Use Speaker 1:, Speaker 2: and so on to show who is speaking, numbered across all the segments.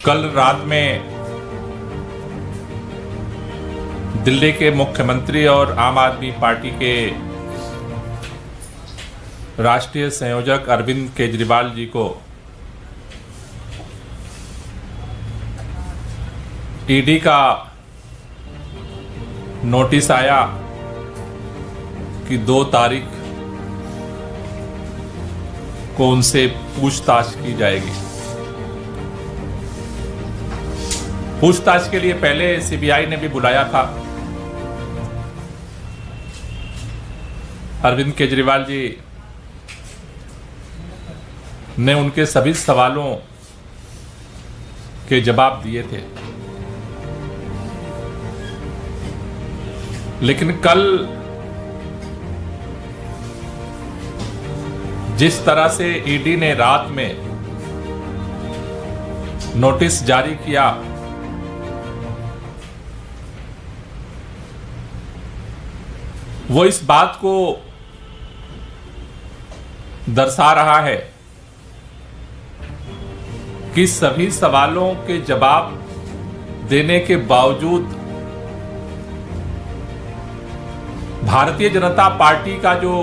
Speaker 1: कल रात में दिल्ली के मुख्यमंत्री और आम आदमी पार्टी के राष्ट्रीय संयोजक अरविंद केजरीवाल जी को ईडी का नोटिस आया कि 2 तारीख को उनसे पूछताछ की जाएगी। पूछताछ के लिए पहले सीबीआई ने भी बुलाया था। अरविंद केजरीवाल जी ने उनके सभी सवालों के जवाब दिए थे, लेकिन कल जिस तरह से ईडी ने रात में नोटिस जारी किया, वो इस बात को दर्शा रहा है कि सभी सवालों के जवाब देने के बावजूद भारतीय जनता पार्टी का जो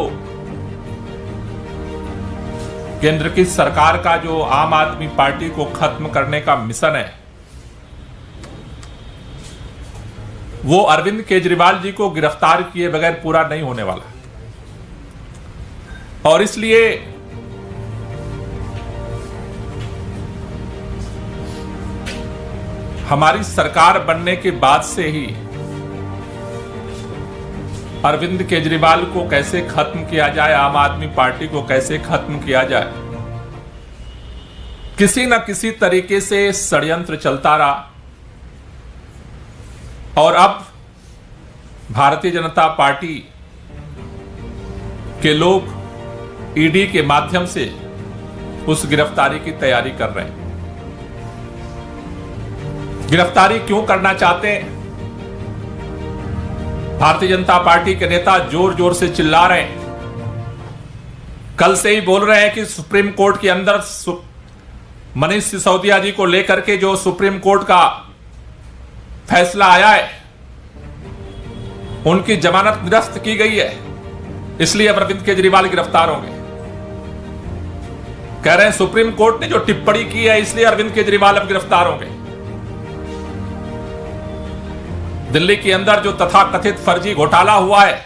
Speaker 1: केंद्र की सरकार का जो आम आदमी पार्टी को खत्म करने का मिशन है, वो अरविंद केजरीवाल जी को गिरफ्तार किए बगैर पूरा नहीं होने वाला। और इसलिए हमारी सरकार बनने के बाद से ही अरविंद केजरीवाल को कैसे खत्म किया जाए, आम आदमी पार्टी को कैसे खत्म किया जाए, किसी न किसी तरीके से षड्यंत्र चलता रहा। और अब भारतीय जनता पार्टी के लोग ईडी के माध्यम से उस गिरफ्तारी की तैयारी कर रहे हैं। गिरफ्तारी क्यों करना चाहते हैं? भारतीय जनता पार्टी के नेता जोर जोर से चिल्ला रहे हैं, कल से ही बोल रहे हैं कि सुप्रीम कोर्ट के अंदर मनीष सिसोदिया जी को लेकर के जो सुप्रीम कोर्ट का फैसला आया है, उनकी जमानत निरस्त की गई है, इसलिए अरविंद केजरीवाल गिरफ्तार होंगे। कह रहे हैं सुप्रीम कोर्ट ने जो टिप्पणी की है, इसलिए अरविंद केजरीवाल अब गिरफ्तार होंगे। दिल्ली के अंदर जो तथाकथित फर्जी घोटाला हुआ है,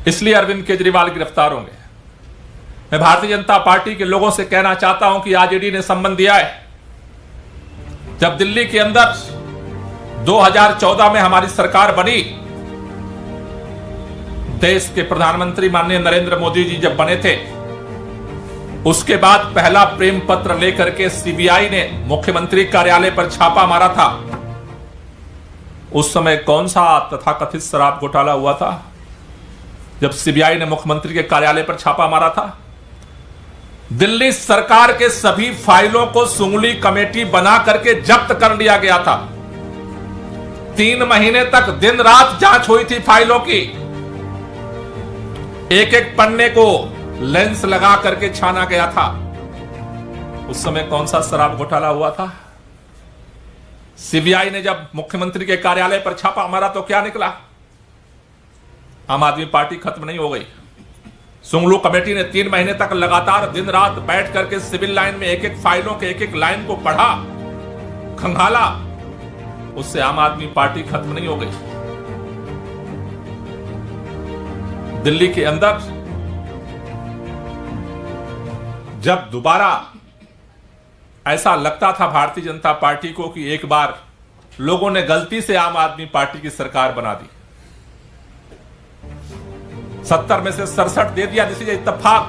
Speaker 1: इसलिए अरविंद केजरीवाल गिरफ्तार होंगे। मैं भारतीय जनता पार्टी के लोगों से कहना चाहता हूं कि आज ईडी ने सम्मन दिया है। जब दिल्ली के अंदर 2014 में हमारी सरकार बनी, देश के प्रधानमंत्री माननीय नरेंद्र मोदी जी जब बने थे, उसके बाद पहला प्रेम पत्र लेकर के सीबीआई ने मुख्यमंत्री कार्यालय पर छापा मारा था। उस समय कौन सा तथाकथित शराब घोटाला हुआ था जब सीबीआई ने मुख्यमंत्री के कार्यालय पर छापा मारा था? दिल्ली सरकार के सभी फाइलों को सुंगली कमेटी बना करके जब्त कर लिया गया था। 3 महीने तक दिन रात जांच हुई थी फाइलों की। एक एक पन्ने को लेंस लगा करके छाना गया था। उस समय कौन सा शराब घोटाला हुआ था? सीबीआई ने जब मुख्यमंत्री के कार्यालय पर छापा मारा तो क्या निकला? आम आदमी पार्टी खत्म नहीं हो गई। सुंगलू कमेटी ने 3 महीने तक लगातार दिन रात बैठ करके सिविल लाइन में एक एक फाइलों के एक एक लाइन को पढ़ा, खंगाला। उससे आम आदमी पार्टी खत्म नहीं हो गई। दिल्ली के अंदर जब दोबारा ऐसा लगता था भारतीय जनता पार्टी को कि एक बार लोगों ने गलती से आम आदमी पार्टी की सरकार बना दी, 70 में से 67 दे दिया, जिसे इत्तेफाक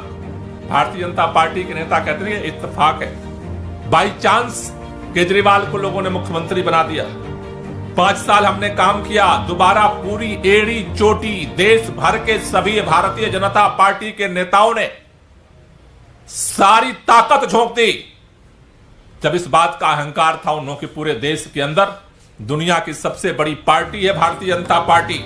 Speaker 1: भारतीय जनता पार्टी के नेता कहते हैं इत्तेफाक है। बाई चांस केजरीवाल को लोगों ने मुख्यमंत्री बना दिया। 5 साल हमने काम किया, दोबारा पूरी एड़ी चोटी देश भर के सभी भारतीय जनता पार्टी के नेताओं ने सारी ताकत झोंक दी। जब इस बात का अहंकार था उन्होंने कि पूरे देश के अंदर दुनिया की सबसे बड़ी पार्टी है भारतीय जनता पार्टी,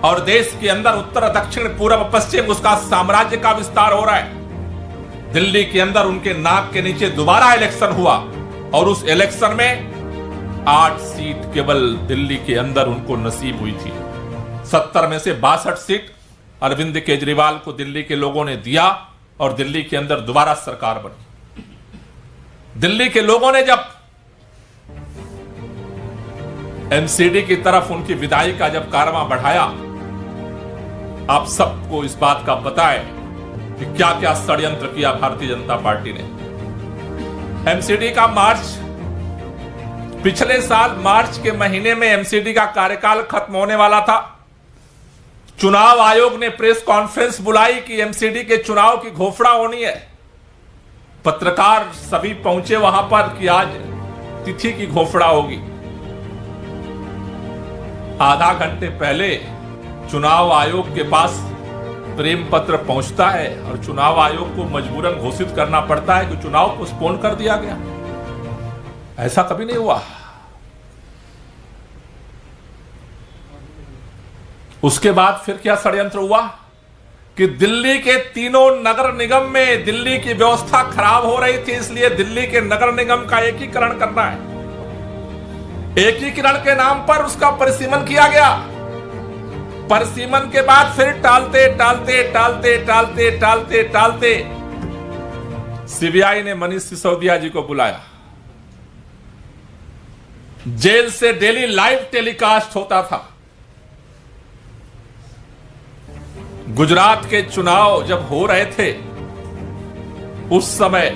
Speaker 1: और देश के अंदर उत्तर दक्षिण पूर्व पश्चिम उसका साम्राज्य का विस्तार हो रहा है। दिल्ली के अंदर उनके नाक के नीचे दोबारा इलेक्शन हुआ और उस इलेक्शन में 8 सीट केवल दिल्ली के अंदर उनको नसीब हुई थी। 70 में से 62 सीट अरविंद केजरीवाल को दिल्ली के लोगों ने दिया और दिल्ली के अंदर दोबारा सरकार बनी। दिल्ली के लोगों ने जब एमसीडी की तरफ उनकी विदाई का जब कारवां बढ़ाया, आप सबको इस बात का पता है कि क्या क्या षड्यंत्र किया भारतीय जनता पार्टी ने। एमसीडी का मार्च, पिछले साल मार्च के महीने में एमसीडी का कार्यकाल खत्म होने वाला था। चुनाव आयोग ने प्रेस कॉन्फ्रेंस बुलाई कि एमसीडी के चुनाव की घोषणा होनी है। पत्रकार सभी पहुंचे वहां पर कि आज तिथि की घोषणा होगी। आधा घंटे पहले चुनाव आयोग के पास प्रेम पत्र पहुंचता है और चुनाव आयोग को मजबूरन घोषित करना पड़ता है कि चुनाव पोस्टपोन कर दिया गया। ऐसा कभी नहीं हुआ। उसके बाद फिर क्या षड्यंत्र हुआ कि दिल्ली के तीनों नगर निगम में दिल्ली की व्यवस्था खराब हो रही थी, इसलिए दिल्ली के नगर निगम का एकीकरण करना है। एकीकरण के नाम पर उसका परिसीमन किया गया। परिसीमन के बाद फिर टालते टालते टालते टालते टालते टालते सीबीआई ने मनीष सिसोदिया जी को बुलाया। जेल से डेली लाइव टेलीकास्ट होता था। गुजरात के चुनाव जब हो रहे थे उस समय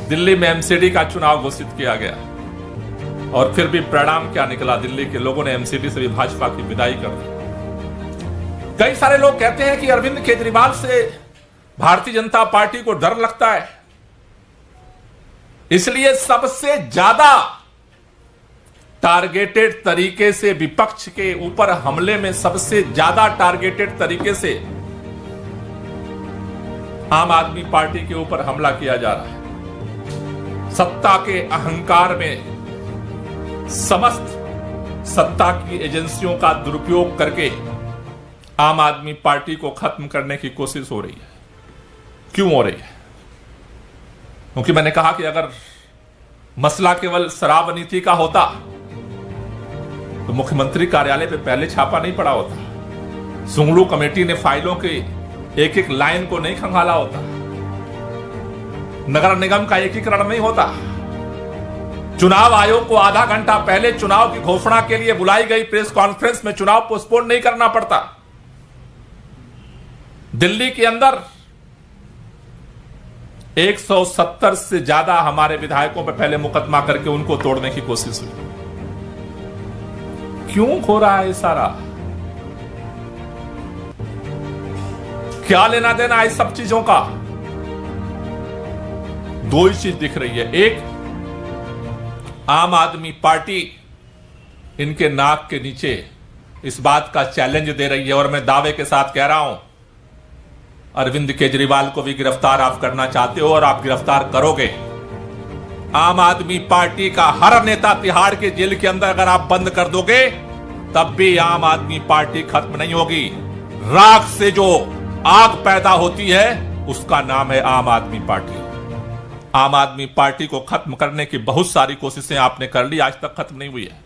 Speaker 1: दिल्ली में एमसीडी का चुनाव घोषित किया गया और फिर भी परिणाम क्या निकला? दिल्ली के लोगों ने एमसीडी से भी भाजपा की विदाई कर दी। कई सारे लोग कहते हैं कि अरविंद केजरीवाल से भारतीय जनता पार्टी को डर लगता है, इसलिए सबसे ज्यादा टारगेटेड तरीके से विपक्ष के ऊपर हमले में सबसे ज्यादा टारगेटेड तरीके से आम आदमी पार्टी के ऊपर हमला किया जा रहा है। सत्ता के अहंकार में समस्त सत्ता की एजेंसियों का दुरुपयोग करके आम आदमी पार्टी को खत्म करने की कोशिश हो रही है। क्यों हो रही है? क्योंकि मैंने कहा कि अगर मसला केवल शराब नीति का होता तो मुख्यमंत्री कार्यालय पे पहले छापा नहीं पड़ा होता, सुंगलू कमेटी ने फाइलों के एक एक लाइन को नहीं खंगाला होता, नगर निगम का एकीकरण नहीं होता, चुनाव आयोग को आधा घंटा पहले चुनाव की घोषणा के लिए बुलाई गई प्रेस कॉन्फ्रेंस में चुनाव पोस्टपोन नहीं करना पड़ता। दिल्ली के अंदर 170 से ज्यादा हमारे विधायकों पर पहले मुकदमा करके उनको तोड़ने की कोशिश हुई। क्यों हो रहा है सारा? क्या लेना देना है इस सब चीजों का? दो ही चीज दिख रही है। एक, आम आदमी पार्टी इनके नाक के नीचे इस बात का चैलेंज दे रही है और मैं दावे के साथ कह रहा हूं, अरविंद केजरीवाल को भी गिरफ्तार आप करना चाहते हो और आप गिरफ्तार करोगे। आम आदमी पार्टी का हर नेता तिहाड़ के जेल के अंदर अगर आप बंद कर दोगे तब भी आम आदमी पार्टी खत्म नहीं होगी। राख से जो आग पैदा होती है उसका नाम है आम आदमी पार्टी। आम आदमी पार्टी को खत्म करने की बहुत सारी कोशिशें आपने कर ली, आज तक खत्म नहीं हुई है।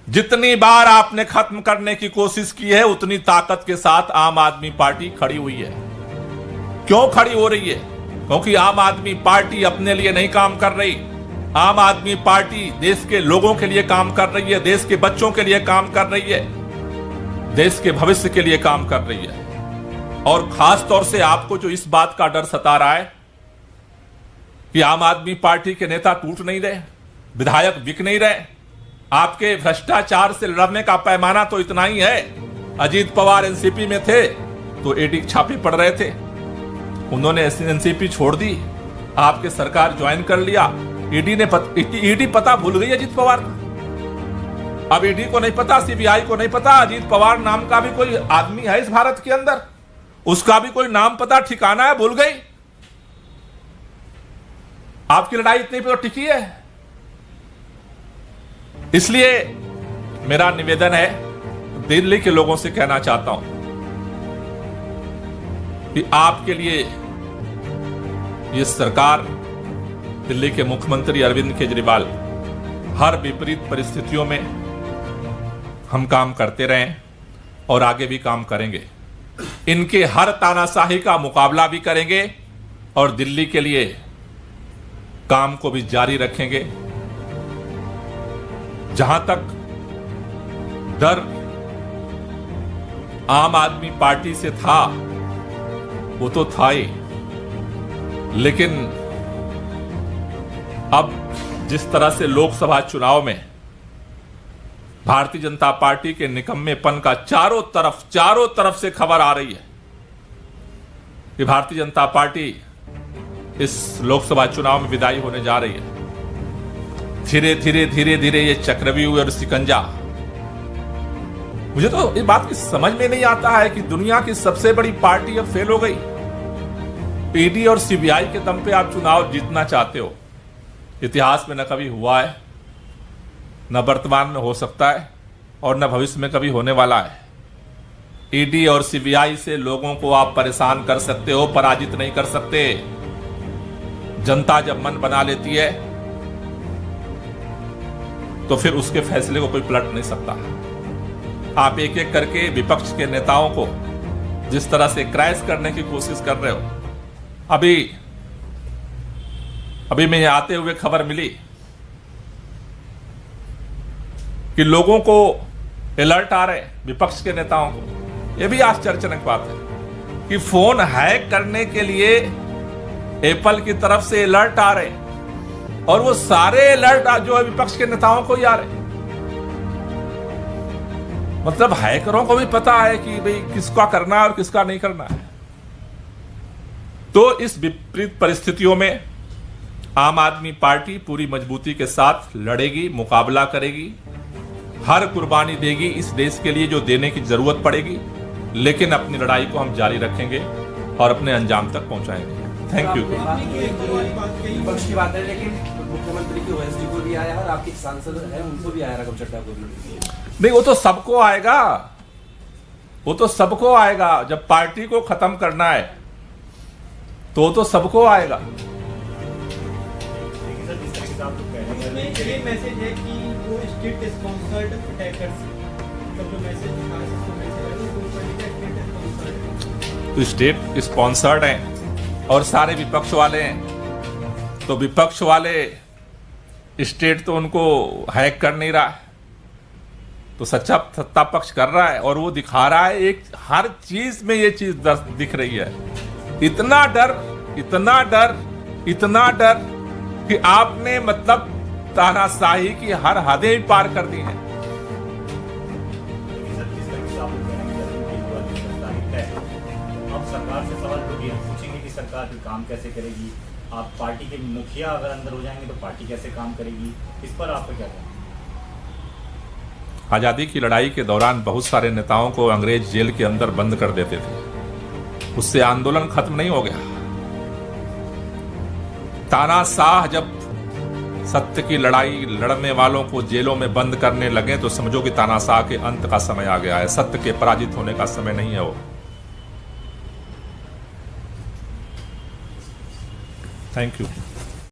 Speaker 1: जितनी बार आपने खत्म करने की कोशिश की है उतनी ताकत के साथ आम आदमी पार्टी खड़ी हुई है। क्यों खड़ी हो रही है? क्योंकि आम आदमी पार्टी अपने लिए नहीं काम कर रही। आम आदमी पार्टी देश के लोगों के लिए काम कर रही है, देश के बच्चों के लिए काम कर रही है, देश के भविष्य के लिए काम कर रही है। और खास तौर से आपको जो इस बात का डर सता रहा है कि आम आदमी पार्टी के नेता टूट नहीं रहे, विधायक बिक नहीं रहे, आपके भ्रष्टाचार से लड़ने का पैमाना तो इतना ही है। अजीत पवार एनसीपी में थे तो ईडी छापे पड़ रहे थे, उन्होंने एनसीपी छोड़ दी, आपके सरकार ज्वाइन कर लिया। ईडी पता भूल गई अजीत पवार का। अब ईडी को नहीं पता, सीबीआई को नहीं पता, अजीत पवार नाम का भी कोई आदमी है इस भारत के अंदर, उसका भी कोई नाम पता ठिकाना है, भूल गई। आपकी लड़ाई इतनी पे तो टिकी है। इसलिए मेरा निवेदन है, दिल्ली के लोगों से कहना चाहता हूं कि आपके लिए ये सरकार दिल्ली के मुख्यमंत्री अरविंद केजरीवाल हर विपरीत परिस्थितियों में हम काम करते रहे और आगे भी काम करेंगे। इनके हर तानाशाही का मुकाबला भी करेंगे और दिल्ली के लिए काम को भी जारी रखेंगे। जहां तक डर आम आदमी पार्टी से था वो तो था ही, लेकिन अब जिस तरह से लोकसभा चुनाव में भारतीय जनता पार्टी के निकम्मेपन का चारों तरफ से खबर आ रही है कि भारतीय जनता पार्टी इस लोकसभा चुनाव में विदाई होने जा रही है। धीरे धीरे ये चक्रव्यूह और सिकंजा, मुझे तो इस बात की समझ में नहीं आता है कि दुनिया की सबसे बड़ी पार्टी अब फेल हो गई। ईडी और सीबीआई के दम पे आप चुनाव जीतना चाहते हो। इतिहास में न कभी हुआ है, न वर्तमान में हो सकता है और न भविष्य में कभी होने वाला है। ईडी और सीबीआई से लोगों को आप परेशान कर सकते हो, पराजित नहीं कर सकते। जनता जब मन बना लेती है तो फिर उसके फैसले को कोई पलट नहीं सकता। आप एक एक करके विपक्ष के नेताओं को जिस तरह से क्रैश करने की कोशिश कर रहे हो, अभी मैं यहां आते हुए खबर मिली कि लोगों को अलर्ट आ रहे विपक्ष के नेताओं को। यह भी आश्चर्यजनक बात है कि फोन हैक करने के लिए एप्पल की तरफ से अलर्ट आ रहे और वो सारे अलर्ट जो है विपक्ष के नेताओं को ही आ रहे। मतलब हैकरों को भी पता है कि भाई किसका करना है और किसका नहीं करना है। तो इस विपरीत परिस्थितियों में आम आदमी पार्टी पूरी मजबूती के साथ लड़ेगी, मुकाबला करेगी, हर कुर्बानी देगी इस देश के लिए जो देने की जरूरत पड़ेगी, लेकिन अपनी लड़ाई को हम जारी रखेंगे और अपने अंजाम तक पहुंचाएंगे। Thank you.
Speaker 2: विपक्ष की बात है, लेकिन मुख्यमंत्री की ओएसडी को भी आया और आपके सांसद हैं उनको भी आया राघव चड्ढा को भी।
Speaker 1: नहीं, वो तो सबको आएगा, वो तो सबको आएगा। जब पार्टी को खत्म करना है तो तो सबको आएगा।
Speaker 3: ये मैसेज है कि वो स्टेट स्पॉन्सर्ड अटैकर्स, मतलब जो मैसेज था इसको मैसेज है वो स्टेट स्पॉन्सर्ड,
Speaker 1: तो स्टेट स्पॉन्सर्ड हैं और सारे विपक्ष वाले हैं। तो विपक्ष वाले स्टेट तो उनको हैक कर नहीं रहा है, तो सत्ता पक्ष कर रहा है और वो दिखा रहा है। एक हर चीज में ये चीज दिख रही है। इतना डर, इतना डर, इतना डर कि आपने मतलब तानाशाही की हर हदें ही पार कर दी हैं।
Speaker 4: अब सरकार से सवाल लोग ये पूछेंगे कि सरकार फिर काम कैसे करेगी। आप पार्टी के मुखिया अगर अंदर हो जाएंगे तो पार्टी कैसे काम करेगी, इस पर आपका क्या कहना है?
Speaker 1: आजादी की लड़ाई के दौरान बहुत सारे नेताओं को अंग्रेज जेल के अंदर बंद कर देते थे, उससे आंदोलन खत्म नहीं हो गया। तानाशाह जब सत्य की लड़ाई लड़ने वालों को जेलों में बंद करने लगे तो समझो कि तानाशाह के अंत का समय आ गया है। सत्य के पराजित होने का समय नहीं है वो। Thank you.